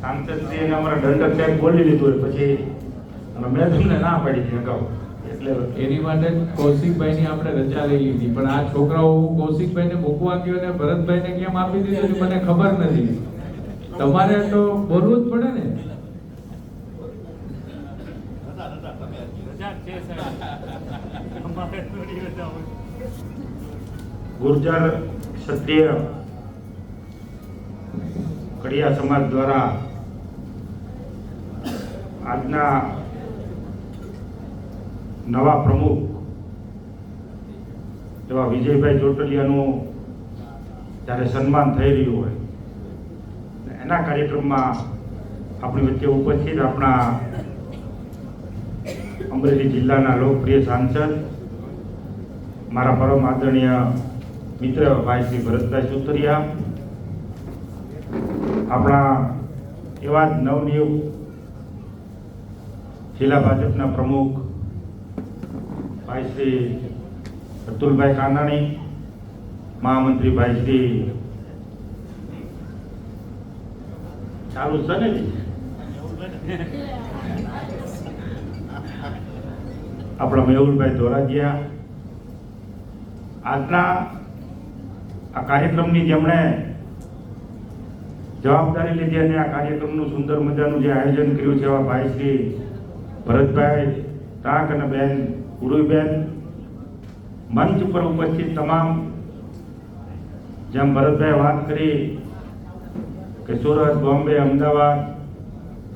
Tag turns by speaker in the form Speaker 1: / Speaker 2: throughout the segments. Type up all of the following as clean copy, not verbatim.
Speaker 1: સાંસદશ્રી અને અમારા દંડક સાહેબ બોલી લીધું હોય પછી મેં તમને ના પાડી હતી અગાઉ, એટલે
Speaker 2: એની માટે કૌશિકભાઈની આપણે રજા લઈ લીધી, પણ આ છોકરાઓ કૌશિકભાઈને મૂકવા ગયો ને ભરતભાઈને કેમ આપી દીધું મને ખબર નથી. તમારે તો બોલવું જ પડે ને.
Speaker 1: ગુર્જર ક્ષત્રિય કડિયા સમાજ દ્વારા આજના નવા પ્રમુખ એવા વિજયભાઈ ચોટલિયાનું જ્યારે સન્માન થઈ રહ્યું હોય એના કાર્યક્રમમાં આપણી વચ્ચે ઉપસ્થિત આપણા અમરેલી જિલ્લાના લોકપ્રિય સાંસદ મારા પરમ આદરણીય મિત્ર ભાઈ શ્રી ભરતભાઈ સુતરિયા, આપણા એવા જ નવનિયુક્ત જિલ્લા ભાજપના પ્રમુખ ભાઈ શ્રી અતુલભાઈ કાનાણી, મહામંત્રી ભાઈ શ્રી ચાલુ છે ને આપણા મેહુલભાઈ ધોરાજીયા, આજના આ કાર્યક્રમની જેમણે જવાબદારી લીધી અને આ કાર્યક્રમનું સુંદર મજાનું જે આયોજન કર્યું છે એવા ભાઈ શ્રી ભરતભાઈ ટાંક અને બેન ઉરુઈબેન, મંચ ઉપર ઉપસ્થિત તમામ, જેમ ભરતભાઈ વાત કરી કે સુરત, બોમ્બે, અમદાવાદ,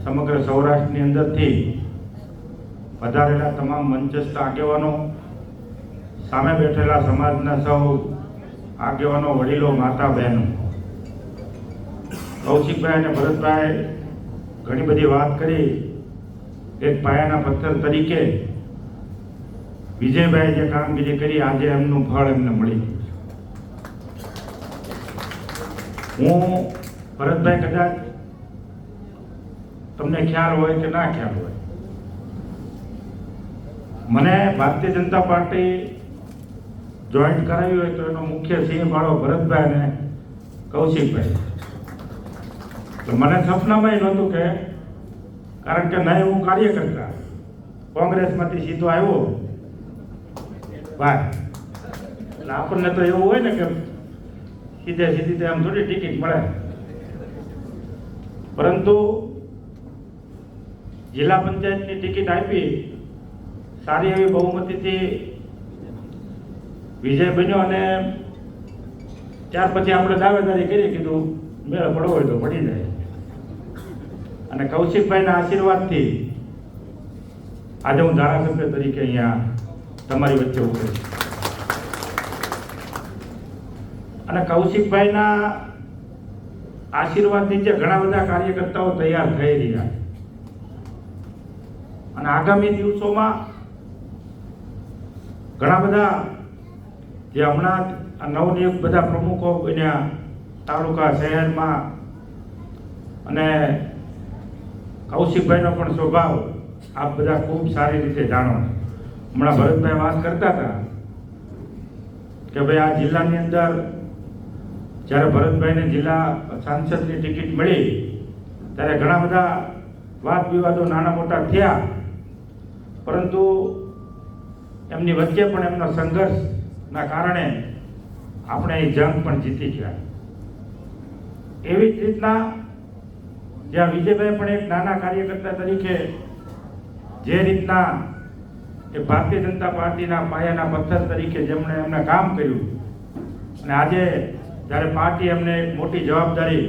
Speaker 1: સમગ્ર સૌરાષ્ટ્રની અંદરથી વધારેલા તમામ મંચસ્થ આગેવાનો, સામે બેઠેલા સમાજના સૌ આગેવાનો, વડીલો, માતા, બહેનો, કૌશિકભાઈ અને ભરતભાઈ ઘણી બધી વાત કરી. એક પાયાના પથ્થર તરીકે વિજયભાઈ જે કામગીરી કરી આજે એમનું ફળ એમને મળી. હું ભરતભાઈ કદાચ તમને ખ્યાલ હોય કે ના ખ્યાલ હોય, મને ભારતીય જનતા પાર્ટી જોઈન્ટ કરાવી હોય તો એનો મુખ્ય સિંહ ફાળો ભરતભાઈ અને કૌશિકભાઈ. તો મને સપનામાં નહોતું કે, કારણ કે નહીં હું કાર્યકર્તા, કોંગ્રેસમાંથી સીધો આવ્યો ભાઈ, એટલે આપણને તો એવું હોય ને કે સીધે સીધી આમ થોડી ટિકિટ મળે, પરંતુ જિલ્લા પંચાયતની ટિકિટ આપી, સારી એવી બહુમતીથી વિજય બન્યો અને ત્યાર પછી આપણે દાવેદારી કરી, કીધું મેળ પડવો હોય તો પડી જાય. અને કૌશિકભાઈના આશીર્વાદથી આજે હું ધારાસભ્ય તરીકે અહીંયા તમારી વચ્ચે ઉભો છું. અને કૌશિકભાઈના આશીર્વાદ નીચે ઘણા બધા કાર્યકર્તાઓ તૈયાર થઈ રહ્યા છે અને આગામી દિવસોમાં ઘણા બધા જે હમણાં આ નવનિયુક્ત બધા પ્રમુખો બન્યા તાલુકા, શહેરમાં, અને કૌશિકભાઈનો પણ સ્વભાવ આપ બધા ખૂબ સારી રીતે જાણો. હમણાં ભરતભાઈ વાત કરતા હતા કે ભાઈ આ જિલ્લાની અંદર જ્યારે ભરતભાઈને જિલ્લા સાંસદની ટિકિટ મળી ત્યારે ઘણા બધા વાદ વિવાદો નાના મોટા થયા, પરંતુ એમની વચ્ચે પણ એમનો સંઘર્ષના કારણે આપણે એ જંગ પણ જીતી ગયા. એવી જ રીતના જ્યાં વિજયભાઈ પણ એક નાના કાર્યકર્તા તરીકે જે રીતના એ ભારતીય જનતા પાર્ટીના પાયાના પથ્થર તરીકે જેમણે એમને કામ કર્યું, અને આજે જ્યારે પાર્ટી એમને એક મોટી જવાબદારી,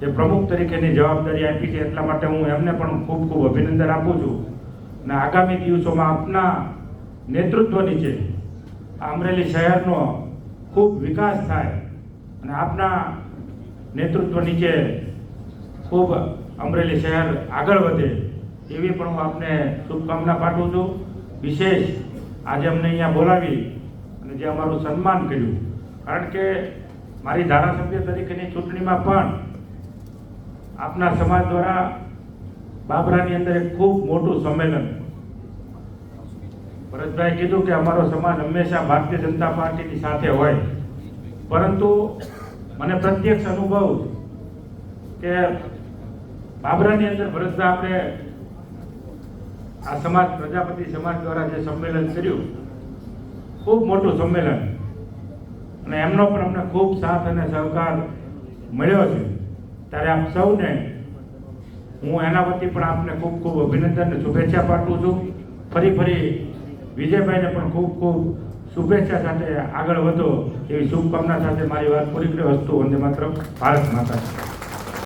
Speaker 1: જે પ્રમુખ તરીકેની જવાબદારી આપી છે, એટલા માટે હું એમને પણ ખૂબ ખૂબ અભિનંદન આપું છું. અને આગામી દિવસોમાં આપના નેતૃત્વ નીચે અમરેલી શહેરનો ખૂબ વિકાસ થાય અને આપના નેતૃત્વ નીચે ખૂબ અમરેલી શહેર આગળ વધે એવી પણ હું આપને શુભકામના પાઠવું છું. વિશેષ આજે અમને અહીંયા બોલાવી અને જે અમારું સન્માન કર્યું, કારણ કે મારી ધારાસભ્ય તરીકેની ચૂંટણીમાં પણ આપના સમાજ દ્વારા બાબરાની અંદર એક ખૂબ મોટું સંમેલન, ભરતભાઈ કીધું કે અમારો સમાજ હંમેશા ભારતીય જનતા પાર્ટીની સાથે હોય, પરંતુ મને પ્રત્યક્ષ અનુભવ કે બાબરાની અંદર ભરતભાઈ આપણે આ સમાજ પ્રજાપતિ સમાજ દ્વારા જે સંમેલન કર્યું, ખૂબ મોટું સંમેલન, અને એમનો પણ અમને ખૂબ સાથ અને સહકાર મળ્યો છે. ત્યારે આપ સૌને હું એના વતી પણ આપને ખૂબ ખૂબ અભિનંદન અને શુભેચ્છા પાઠવું છું. ફરી વિજયભાઈને પણ ખૂબ ખૂબ શુભેચ્છા સાથે આગળ વધો એવી શુભકામના સાથે મારી વાત પૂરી કરી. વસ્તુ વંદે માતરમ. ભારત માતા.